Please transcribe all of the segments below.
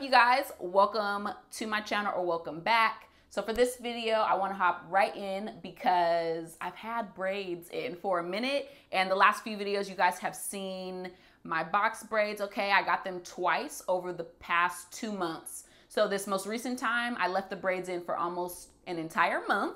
up, you guys? Welcome to my channel, or welcome back. So for this video, I want to hop right in because I've had braids in for a minute, and the last few videos you guys have seen my box braids. Okay, I got them twice over the past 2 months. So this most recent time, I left the braids in for almost an entire month,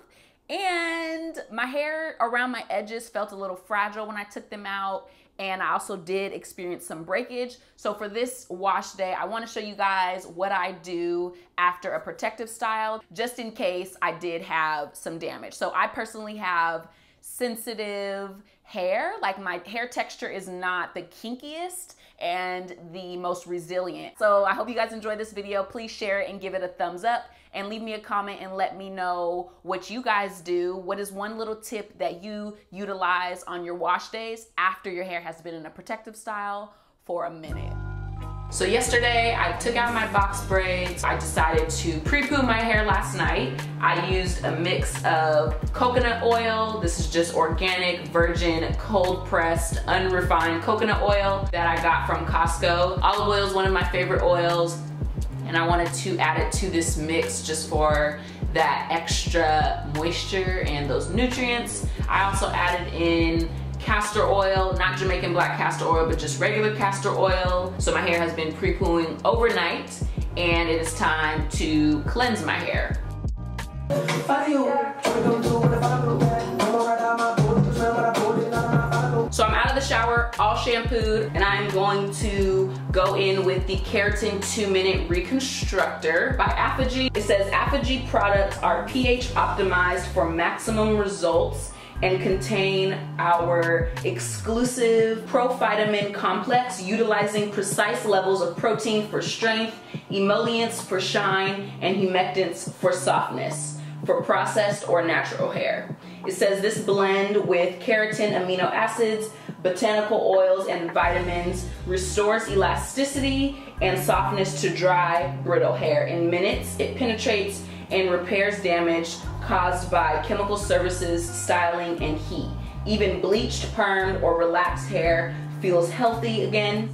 and my hair around my edges felt a little fragile when I took them out. And I also did experience some breakage. So for this wash day, I want to show you guys what I do after a protective style, just in case I did have some damage. So I personally have sensitive hair. Like, my hair texture is not the kinkiest and the most resilient. So I hope you guys enjoyed this video. Please share it and give it a thumbs up, and leave me a comment and let me know what you guys do. What is one little tip that you utilize on your wash days after your hair has been in a protective style for a minute? So yesterday I took out my box braids. I decided to pre-poo my hair last night. I used a mix of coconut oil. This is just organic, virgin, cold pressed, unrefined coconut oil that I got from Costco. Olive oil is one of my favorite oils, and I wanted to add it to this mix just for that extra moisture and those nutrients. I also added in castor oil, not Jamaican black castor oil, but just regular castor oil. So my hair has been pre-pooing overnight, and it is time to cleanse my hair. So I'm out of the shower, all shampooed, and I'm going to go in with the Keratin 2-Minute Reconstructor by ApHogee. It says ApHogee products are pH optimized for maximum results and contain our exclusive provitamin complex, utilizing precise levels of protein for strength, emollients for shine, and humectants for softness, for processed or natural hair. It says this blend with keratin amino acids, botanical oils, and vitamins restores elasticity and softness to dry, brittle hair. In minutes, it penetrates and repairs damage caused by chemical services, styling, and heat. Even bleached, permed, or relaxed hair feels healthy again.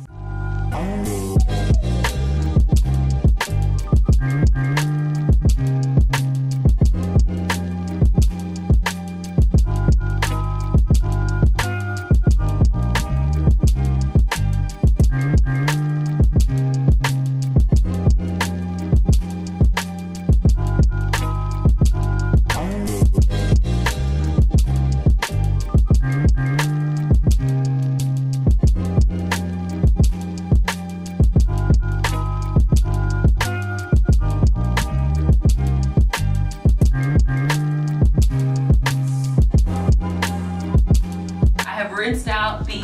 Rinsed out the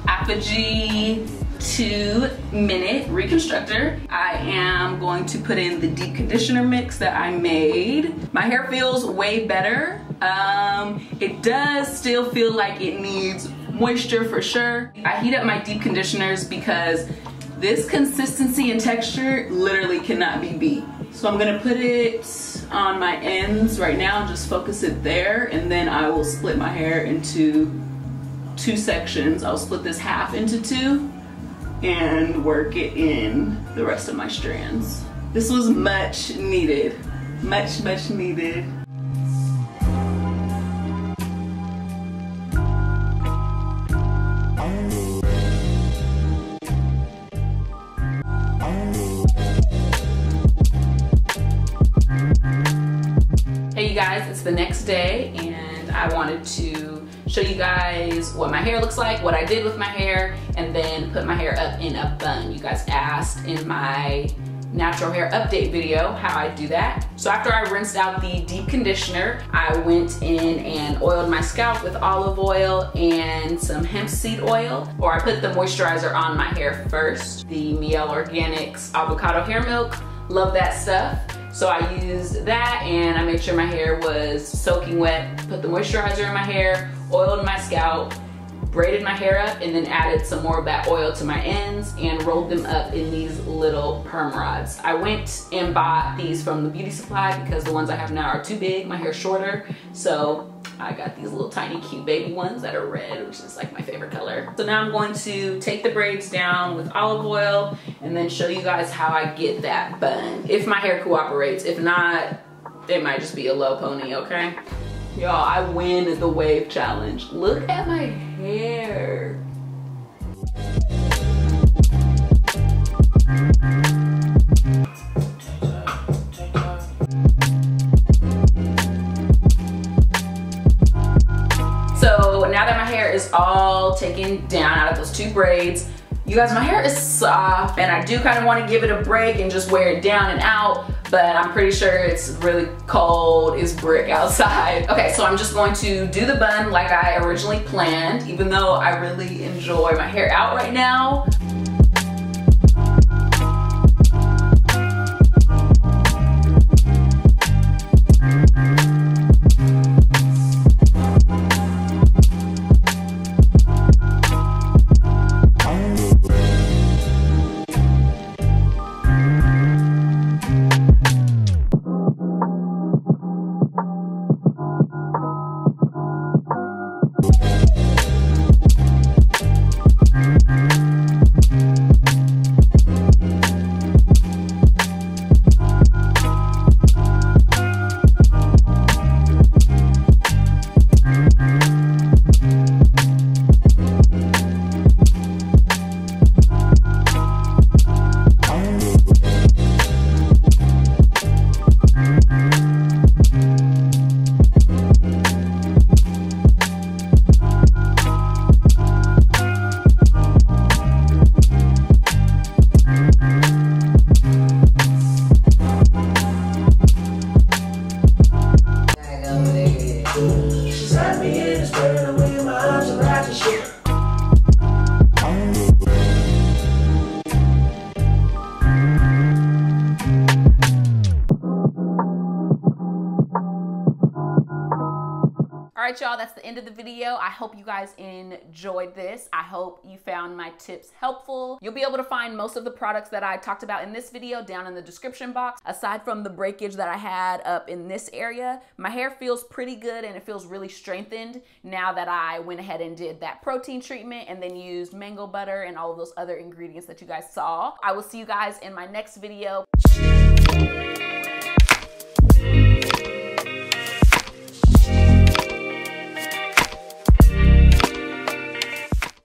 ApHogee 2-Minute Reconstructor. I am going to put in the deep conditioner mix that I made. My hair feels way better. It does still feel like it needs moisture for sure. I heat up my deep conditioners because this consistency and texture literally cannot be beat. So I'm gonna put it on my ends right now, just focus it there, and then I will split my hair into 2 sections. I'll split this half into 2 and work it in the rest of my strands. This was much needed. Much needed. Hey you guys, it's the next day, and I wanted to show you guys what my hair looks like, what I did with my hair, and then put my hair up in a bun. You guys asked in my natural hair update video how I do that. So after I rinsed out the deep conditioner, I went in and oiled my scalp with olive oil and some hemp seed oil, or I put the moisturizer on my hair first. The Miele Organics avocado hair milk, love that stuff. So I used that, and I made sure my hair was soaking wet, put the moisturizer in my hair, oiled my scalp, braided my hair up, and then added some more of that oil to my ends and rolled them up in these little perm rods. I went and bought these from the beauty supply because the ones I have now are too big. My hair's shorter, so I got these little tiny cute baby ones that are red, which is like my favorite color. So now I'm going to take the braids down with olive oil and then show you guys how I get that bun. If my hair cooperates, if not, it might just be a low pony, okay? Y'all, I win the wave challenge. Look at my hair. So now that my hair is all taken down out of those 2 braids, you guys, my hair is soft and I do kind of want to give it a break and just wear it down and out, but I'm pretty sure it's really cold as brick outside. Okay, so I'm just going to do the bun like I originally planned, even though I really enjoy my hair out right now. Alright y'all, that's the end of the video. I hope you guys enjoyed this. I hope you found my tips helpful. You'll be able to find most of the products that I talked about in this video down in the description box. Aside from the breakage that I had up in this area, my hair feels pretty good and it feels really strengthened now that I went ahead and did that protein treatment and then used mango butter and all of those other ingredients that you guys saw. I will see you guys in my next video.